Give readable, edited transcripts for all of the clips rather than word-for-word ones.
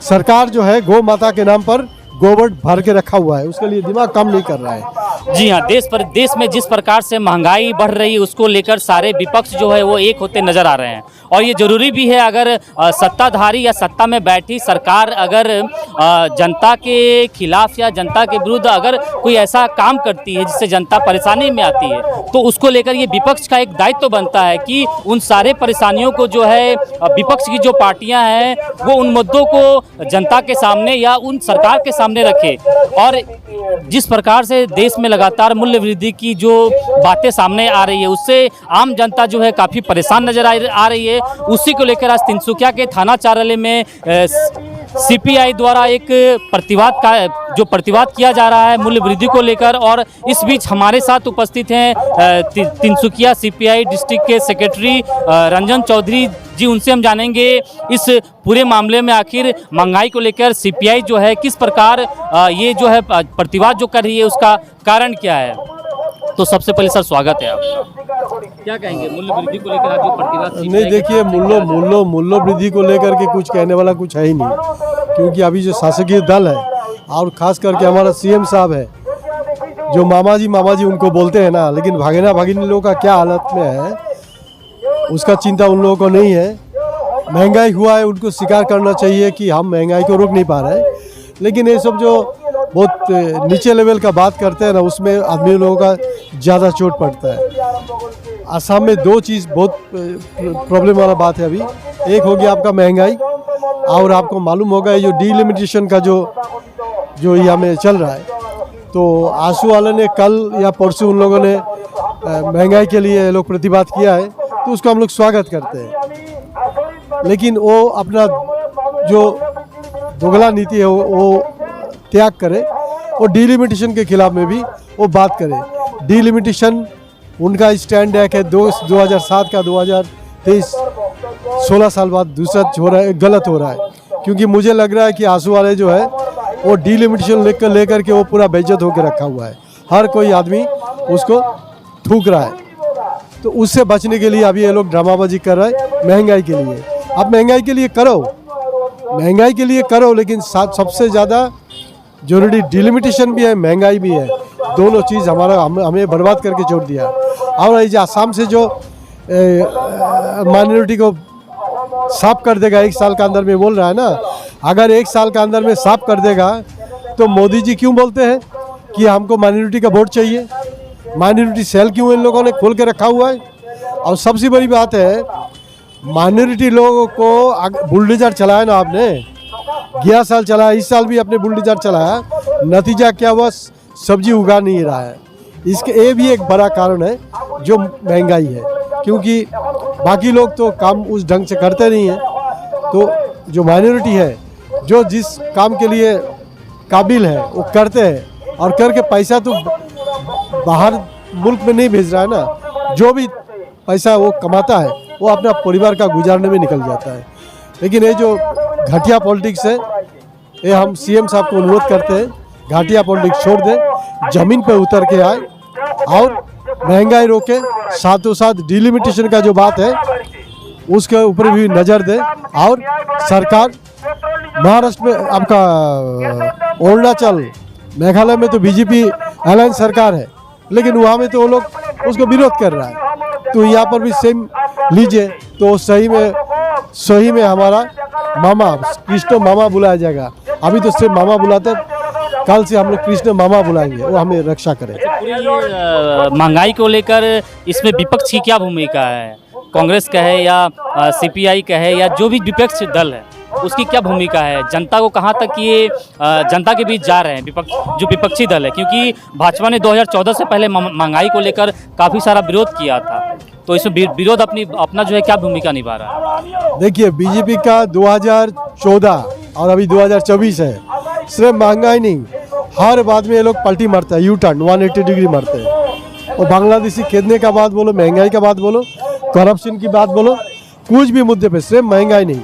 सरकार जो है गौ माता के नाम पर गोबर भर के रखा हुआ है, उसके लिए दिमाग काम नहीं कर रहा है। जी हाँ, देश में जिस प्रकार से महंगाई बढ़ रही है उसको लेकर सारे विपक्ष जो है वो एक होते नजर आ रहे हैं। और ये जरूरी भी है, अगर सत्ताधारी या सत्ता में बैठी सरकार अगर जनता के खिलाफ या जनता के विरुद्ध अगर कोई ऐसा काम करती है जिससे जनता परेशानी में आती है, तो उसको लेकर ये विपक्ष का एक दायित्व तो बनता है कि उन सारे परेशानियों को जो है विपक्ष की जो पार्टियां हैं वो उन मुद्दों को जनता के सामने या उन सरकार के सामने रखे। और जिस प्रकार से देश में लगातार मूल्य वृद्धि की जो बातें सामने आ रही है उससे आम जनता जो है काफ़ी परेशान नजर आ रही है। उसी को लेकर आज तिनसुकिया के थाना कार्यालय में सीपीआई द्वारा एक प्रतिवाद किया जा रहा है मूल्य वृद्धि को लेकर। और इस बीच हमारे साथ उपस्थित हैं तिनसुकिया सीपीआई डिस्ट्रिक्ट के सेक्रेटरी रंजन चौधरी जी। उनसे हम जानेंगे इस पूरे मामले में आखिर महंगाई को लेकर सीपीआई जो है किस प्रकार ये जो है प्रतिवाद जो कर रही है उसका कारण क्या है। तो सबसे पहले सर स्वागत है आपका, क्या कहेंगे मूल्य वृद्धि को लेकर आज जो प्रतिवाद? नहीं देखिए, मूल्य वृद्धि को लेकर के कुछ कहने वाला कुछ है ही नहीं, क्योंकि अभी जो शासकीय दल है और खास करके हमारा सीएम साहब है जो मामा जी उनको बोलते हैं ना, लेकिन भागिनी लोगों का क्या हालत में है उसका चिंता उन लोगों को नहीं है। महंगाई हुआ है, उनको स्वीकार करना चाहिए कि हम महंगाई को रोक नहीं पा रहे हैं, लेकिन ये सब जो बहुत नीचे लेवल का बात करते हैं ना उसमें आदमी लोगों का ज़्यादा चोट पड़ता है। असम में दो चीज़ बहुत प्रॉब्लम वाला बात है अभी। एक हो गया आपका महंगाई, और आपको मालूम होगा ये जो डिलिमिटेशन का जो यहाँ में चल रहा है, तो आंसू वाले ने कल या परसों उन लोगों ने महंगाई के लिए लोग प्रतिवाद किया है, तो उसको हम लोग स्वागत करते हैं। लेकिन वो अपना जो दोगला नीति है वो त्याग करे और डिलिमिटेशन के खिलाफ में भी वो बात करे। डिलिमिटेशन उनका स्टैंड है कि 2007 का 2023 16 साल बाद दूसरा हो रहा है, गलत हो रहा है। क्योंकि मुझे लग रहा है कि आंसू वाले जो है वो डिलिमिटेशन लेकर के वो पूरा बेइज्जत होकर रखा हुआ है, हर कोई आदमी उसको थूक रहा है। तो उससे बचने के लिए अभी ये लोग ड्रामाबाजी कर रहे हैं महंगाई के लिए। अब महंगाई के लिए करो, लेकिन सबसे ज़्यादा जरूरी डिलिमिटेशन भी है, महंगाई भी है। दोनों चीज़ हमें बर्बाद करके छोड़ दिया। और ये आसाम से जो माइनॉरिटी को साफ कर देगा 1 साल के अंदर में, बोल रहा है ना, अगर 1 साल के अंदर में साफ कर देगा तो मोदी जी क्यों बोलते हैं कि हमको माइनॉरिटी का वोट चाहिए? माइनॉरिटी सेल क्यों इन लोगों ने खोल के रखा हुआ है? और सबसे बड़ी बात है, माइनॉरिटी लोगों को बुलडोजर चलाया ना आपने, 11 साल चलाया, इस साल भी अपने बुलडोजर चलाया, नतीजा क्या हुआ? सब्जी उगा नहीं रहा है। इसके ये भी एक बड़ा कारण है जो महंगाई है, क्योंकि बाकी लोग तो काम उस ढंग से करते नहीं हैं। तो जो माइनॉरिटी है, जो जिस काम के लिए काबिल है वो करते हैं, और करके पैसा तो बाहर मुल्क में नहीं भेज रहा है ना, जो भी पैसा वो कमाता है वो अपना परिवार का गुजारने में निकल जाता है। लेकिन ये जो घटिया पॉलिटिक्स है, ये हम सीएम साहब को अनुरोध करते हैं घटिया पॉलिटिक्स छोड़ दें, ज़मीन पर उतर के आए और महंगाई रोके, साथों साथ डिलिमिटेशन का जो बात है उसके ऊपर भी नज़र दें। और सरकार महाराष्ट्र में आपका अरुणाचल, मेघालय में तो बीजेपी अलायंस सरकार है, लेकिन वहाँ में तो वो लोग उसको विरोध कर रहा है। तो यहाँ पर भी सेम लीजिए, तो सही में हमारा मामा कृष्ण मामा बुलाया जाएगा। अभी तो सिर्फ मामा बुलाते, कल से हम लोग कृष्ण मामा बुलाएंगे, वो हमें रक्षा करें। पूरी महंगाई को लेकर इसमें विपक्ष की क्या भूमिका है? कांग्रेस का है या सीपीआई का है या जो भी विपक्ष दल है उसकी क्या भूमिका है? जनता को कहाँ तक ये जनता के बीच जा रहे हैं जो विपक्षी दल है? क्योंकि भाजपा ने 2014 से पहले महंगाई को लेकर काफ़ी सारा विरोध किया था, तो इसमें विरोध अपना जो है क्या भूमिका निभा रहा है? देखिए, बीजेपी का 2014 और अभी 2024 है, सिर्फ महंगाई नहीं, हर बात में ये लोग पलटी मारते हैं, यू टर्न 180 डिग्री मारते हैं। और बांग्लादेशी खेदने का बात बोलो, महंगाई का बात बोलो, करप्शन की बात बोलो, कुछ भी मुद्दे पे सिर्फ महंगाई नहीं।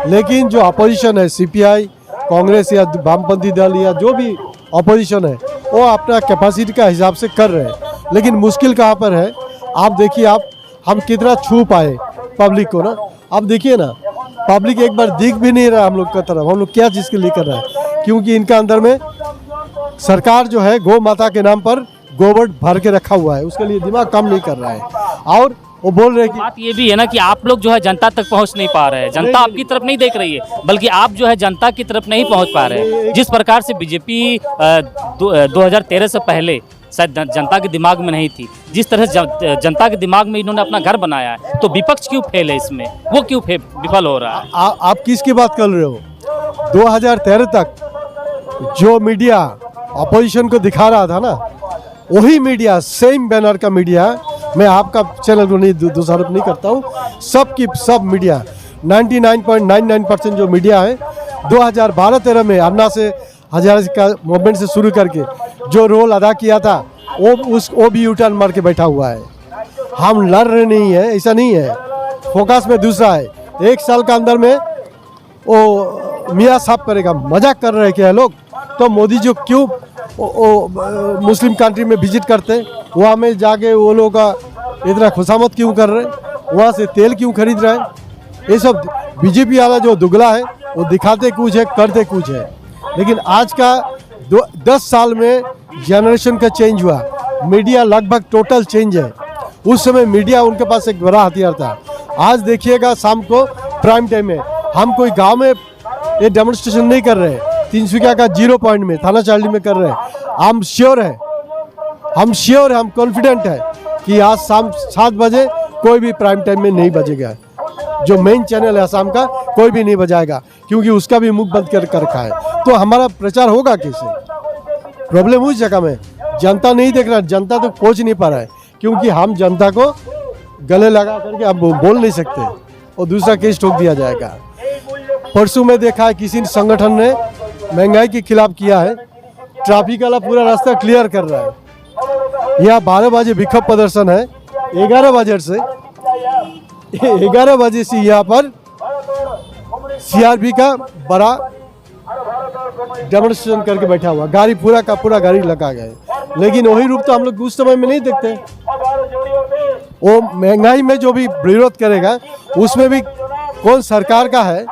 लेकिन जो अपोजिशन है, सीपीआई, कांग्रेस या वामपंथी दल या जो भी अपोजिशन है, वो अपना कैपेसिटी का हिसाब से कर रहे हैं। लेकिन मुश्किल कहाँ पर है, आप देखिए, हम कितना छू पाए पब्लिक को ना। अब देखिए ना, पब्लिक एक बार दिख भी नहीं रहा हम लोग का तरफ, हम लोग क्या चीज़ के लिए कर रहा है, क्योंकि इनका अंदर में सरकार जो है गौ माता के नाम पर गोबर भर के रखा हुआ है, उसके लिए दिमाग काम नहीं कर रहा है। और वो बोल रहे हैं कि बात ये भी है ना कि आप लोग जो है जनता तक पहुंच नहीं पा रहे हैं, जनता आपकी तरफ नहीं देख रही है, बल्कि आप जो है जनता की तरफ नहीं पहुंच पा रहे हैं। जिस प्रकार से बीजेपी 2013 से पहले शायद जनता के दिमाग में नहीं थी, जिस तरह से जनता के दिमाग में इन्होंने अपना घर बनाया है, तो विपक्ष क्यों फेल है इसमें, वो क्यों विफल हो रहा है? आप किसकी बात कर रहे हो? 2013 तक जो मीडिया अपोजिशन को दिखा रहा था ना, वही मीडिया, सेम बैनर का मीडिया, मैं आपका चैनल को नहीं दोषारोप नहीं करता हूँ, सब मीडिया 99.99% जो मीडिया है 2012-13 में अन्ना से हजारे का मूवमेंट से शुरू करके जो रोल अदा किया था वो भी यूटर्न मार के बैठा हुआ है। हम लड़ रहे नहीं है, ऐसा नहीं है, फोकस में दूसरा है। 1 साल का अंदर में वो मियाँ साहब करेगा, मजाक कर रहे क्या लोग? तो मोदी जी क्यों मुस्लिम कंट्री में विजिट करते, वहाँ में जाके वो लोग का इतना खुशामद क्यों कर रहे, वहाँ से तेल क्यों खरीद रहे हैं? ये सब बीजेपी वाला जो दुगला है वो दिखाते कुछ है, करते कुछ है। लेकिन आज का 10 साल में जनरेशन का चेंज हुआ, मीडिया लगभग टोटल चेंज है। उस समय मीडिया उनके पास एक बड़ा हथियार था। आज देखिएगा शाम को प्राइम टाइम में हम कोई गांव में ये डेमोन्स्ट्रेशन नहीं कर रहे, तिनसुकिया का 0 पॉइंट में थाना चार्ली में कर रहे हैं। हम श्योर है, हम कॉन्फिडेंट है कि आज शाम 7 बजे कोई भी प्राइम टाइम में नहीं बजेगा। जो मेन चैनल है आसाम का कोई भी नहीं बजाएगा, क्योंकि उसका भी मुख बंद कर रखा है। तो हमारा प्रचार होगा कैसे? प्रॉब्लम उस जगह में जनता नहीं देख रहा, जनता तो पहुंच नहीं पा रहा है, क्योंकि हम जनता को गले लगा करके अब बोल नहीं सकते और दूसरा केस ठोक दिया जाएगा। परसों में देखा है किसी संगठन ने महंगाई के खिलाफ किया है, ट्रैफिक वाला पूरा रास्ता क्लियर कर रहा है। यहाँ 12 बजे विक्षोभ प्रदर्शन है, 11 बजे से यहाँ पर सीआरपी का बड़ा डेमोन्स्ट्रेशन करके बैठा हुआ, गाड़ी पूरा का पूरा गाड़ी लगा गया। लेकिन वही रूप तो हम लोग उस समय में नहीं देखते। वो महंगाई में जो भी विरोध करेगा उसमें भी कौन सरकार का है,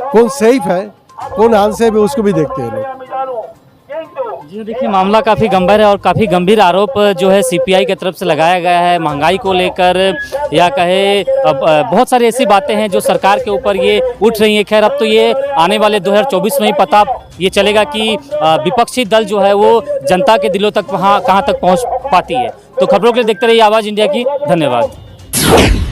कौन सेफ है, कौन अनसेफ है, उसको भी देखते हैं लोग। जी देखिए, मामला काफ़ी गंभीर है और काफ़ी गंभीर आरोप जो है सीपीआई की तरफ से लगाया गया है महंगाई को लेकर, या कहे बहुत सारी ऐसी बातें हैं जो सरकार के ऊपर ये उठ रही हैं। खैर, अब तो ये आने वाले 2024 में ही पता ये चलेगा कि विपक्षी दल जो है वो जनता के दिलों तक कहाँ तक पहुँच पाती है। तो खबरों के लिए देखते रहिए आवाज़ इंडिया की। धन्यवाद।